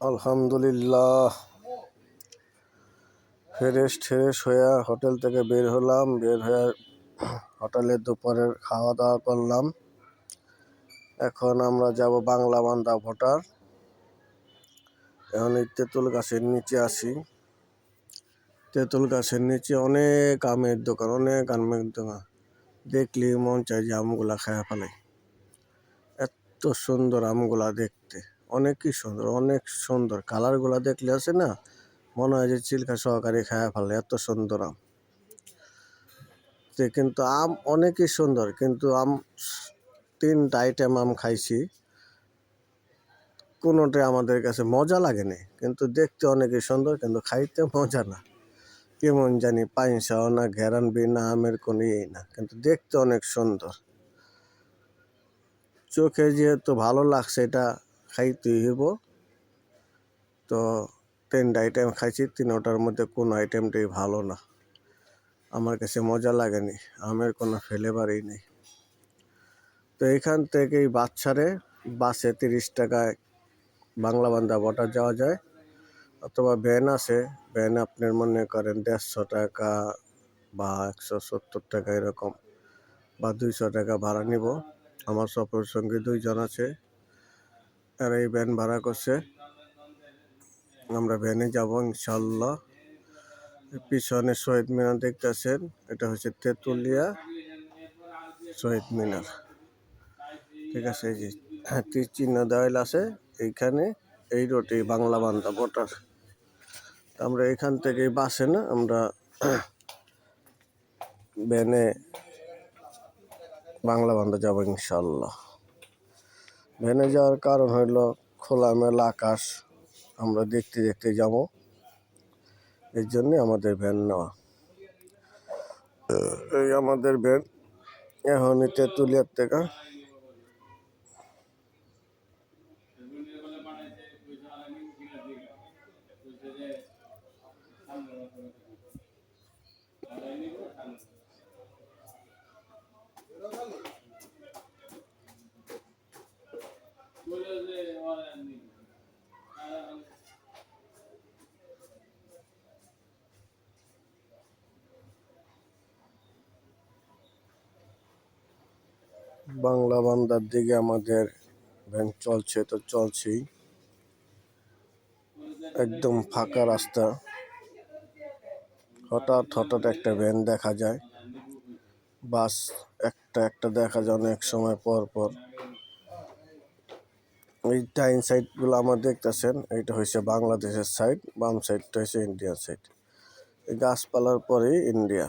আলহামদুলিল্লাহ, ফ্রেশ হয়ে হোটেল থেকে বের হলাম। বের হয়ে হোটেলে দুপুরের খাওয়া দাওয়া করলাম। এখন আমরা যাব বাংলা বান্দা ভোটার। এখন এই তেঁতুল গাছের নিচে আসি। তেঁতুল গাছের নিচে অনেক আমের দোকান। দেখলি মন চাই যে আমগুলা খায়া ফেলাই। এত সুন্দর আমগুলা দেখতে, অনেক সুন্দর কালারগুলা দেখলে আছে না, মনে হয় যে চিলকা সহকারে খায়া ফেলে, এত সুন্দর আম। কিন্তু আম অনেকই সুন্দর, কিন্তু আম 3টা আইটেম আম খাইছি, কোনোটাই আমাদের কাছে মজা লাগেনি। কিন্তু দেখতে অনেকই সুন্দর, কিন্তু খাইতে মজা না, কেমন জানি পাইনসাও না, ঘেরান বি না, আমের কোনো ইয়ে না, কিন্তু দেখতে অনেক সুন্দর। চোখে যেহেতু ভালো লাগছে, এটা খাইতেই হইব। তো 3টা আইটেম খাইছি, 3টার মধ্যে কোনো আইটেমটাই ভালো না, আমার কাছে মজা লাগেনি, আমের কোনো ফ্লেভারই নেই। তো এখান থেকে বাচ্চারে বাসে 30 টাকায় বাংলা বান্দা ভোটার যাওয়া যায়, অথবা ভ্যান আছে, ভ্যান আপনার মনে করেন 150 টাকা বা 170 টাকা এরকম, বা 200 টাকা ভাড়া নিব। আমার সফর সঙ্গী 2 জন আছে, আর এই ভ্যান ভাড়া করছে, আমরা ভ্যানে যাব ইনশাল্লাহ। পিছনে শহীদ মিনার দেখতেছেন, এটা হচ্ছে তেঁতুলিয়া শহীদ মিনার, ঠিক আছে। এই যে তীর চিহ্ন দেওয়াল আছে এইখানে, এই রোডে বাংলা বান্দা ভোটার। আমরা এখান থেকে বাসে না, আমরা ভ্যানে বাংলা বান্দা যাব ইনশাল্লাহ। ভ্যানে যাওয়ার কারণ হইল খোলামেলা আকাশ, আমরা দেখতে দেখতে যাব, এই জন্যে আমাদের ভ্যান নেওয়া। এই আমাদের ভ্যান এখন তেঁতুলিয়ার থেকে বাংলা বান্দার দিকে আমাদের ভ্যান চলছে, তো চলছেই। একদম ফাঁকা রাস্তা, হঠাৎ একটা ভ্যান দেখা যায়, বাস একটা দেখা যায় অনেক সময় পর পর। এই ডাইন সাইডগুলো আমার দেখতেছেন, এইটা হচ্ছে বাংলাদেশের সাইড, বাম সাইডটা হচ্ছে ইন্ডিয়ার সাইড। এই গাছপালার পরেই ইন্ডিয়া,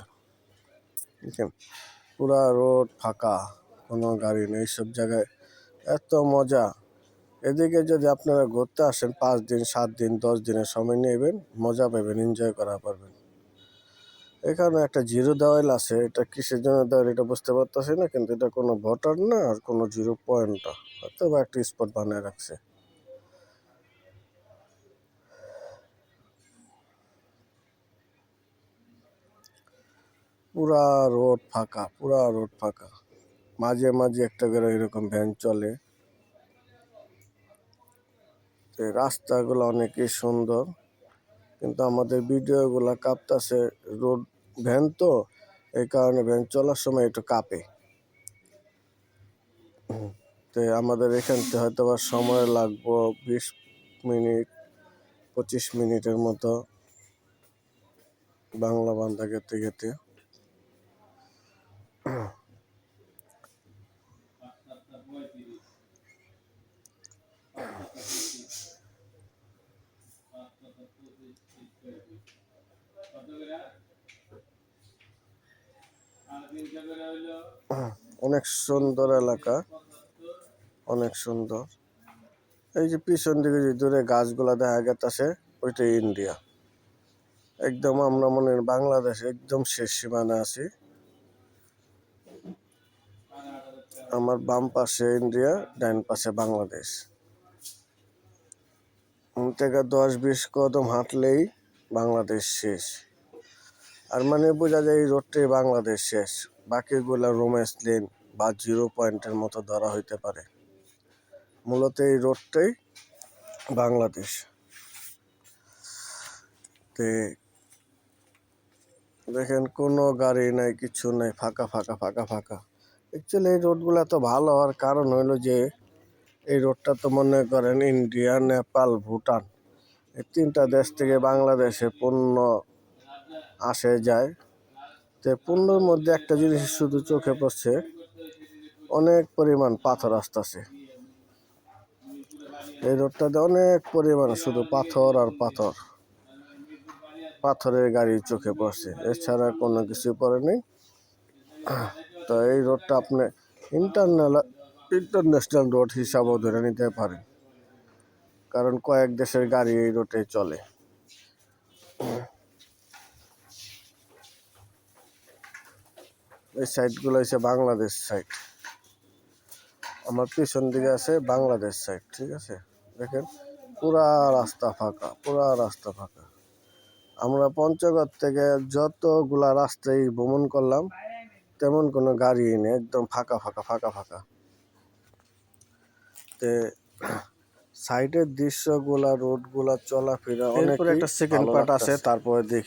বুঝছেন। পুরা রোড ফাঁকা, কোনো গাড়ি নেই, এইসব জায়গায় এত মজা। এদিকে যদি আপনারা ঘুরতে আসেন 5 দিন 7 দিন 10 দিনের সময় নেবেন, মজা পাবেন, এনজয় করা পারবেন। এখানে একটা জিরো দেওয়াল আছে, এটা কিসের জন্য দেওয়াল এটা বুঝতে পারতেছি না, কিন্তু এটা কোনো ভোটার না, আর কোনো জিরো পয়েন্টটা হয়তো বা একটা স্পট বানিয়ে রাখছে। পুরা রোড ফাঁকা, মাঝে মাঝে একটা করে এরকম ভ্যান চলে। রাস্তাগুলো অনেকই সুন্দর, কিন্তু আমাদের ভিডিওগুলো কাঁপতেছে, রোড ভ্যান তো, এই কারণে ভ্যান চলার সময় একটু কাঁপে। তো আমাদের এখান থেকে হয়তো বা সময় লাগবো 20 মিনিট 25 মিনিটের মতো বাংলা বান্দা গেতে গেতে। অনেক সুন্দর এলাকা, অনেক সুন্দর। এই যে পিছন দিকে যে দূরে গাছগুলা দেখা গেছে, ওইটাই ইন্ডিয়া। একদম আমরা মনে হয় বাংলাদেশ একদম শেষ সীমানা আছি। আমার বাম পাশে ইন্ডিয়া, ডান পাশে বাংলাদেশ। থেকে 10-20 কদম হাঁটলেই বাংলাদেশ শেষ। আর মানে বোঝা যায় এই রোডটাই বাংলাদেশ শেষ, বাকিগুলা রোম্যান্স লেন বা জিরো পয়েন্টের মতো ধরা হইতে পারে। মূলত এই রোডটাই বাংলাদেশ। তে দেখেন কোনো গাড়ি নাই, কিছু নাই, ফাঁকা ফাঁকা ফাঁকা ফাঁকা। অ্যাকচুয়ালি এই রোডগুলো তো ভালো হওয়ার কারণ হলো যে এই রোডটা তো মনে করেন ইন্ডিয়া, নেপাল, ভুটান এই 3টা দেশ থেকে বাংলাদেশে পণ্য আসে যায়। তো পণ্যের মধ্যে একটা জিনিস শুধু চোখে পড়ছে, অনেক পরিমাণ পাথর আসতেছে। এই রোডটাতে অনেক পরিমাণ শুধু পাথর আর পাথর, পাথরের গাড়ি চোখে পড়ছে, এছাড়া কোনো কিছু পড়েনি। তো এই রোডটা আপনি ইন্টারন্যাশনাল রোড হিসাবেও ধরে নিতে পারেন, কারণ কয়েক দেশের গাড়ি এই রোডে চলে। এই সাইডগুলো হচ্ছে বাংলাদেশ সাইড, আমার পিছন দিকে আছে বাংলাদেশ সাইড, ঠিক আছে। দেখেন পুরা রাস্তা ফাঁকা, পুরা রাস্তা ফাঁকা। আমরা পঞ্চগড় থেকে যতগুলা রাস্তায় ভ্রমণ করলাম তেমন কোনো গাড়ি নেই, একদম ফাঁকা ফাঁকা ফাঁকা ফাঁকা। তে সাইডের দৃশ্যগুলা, রোডগুলা, চলাফেরা অনেক একটা সেকেন্ড পার্ট আছে, তারপরে দেখি।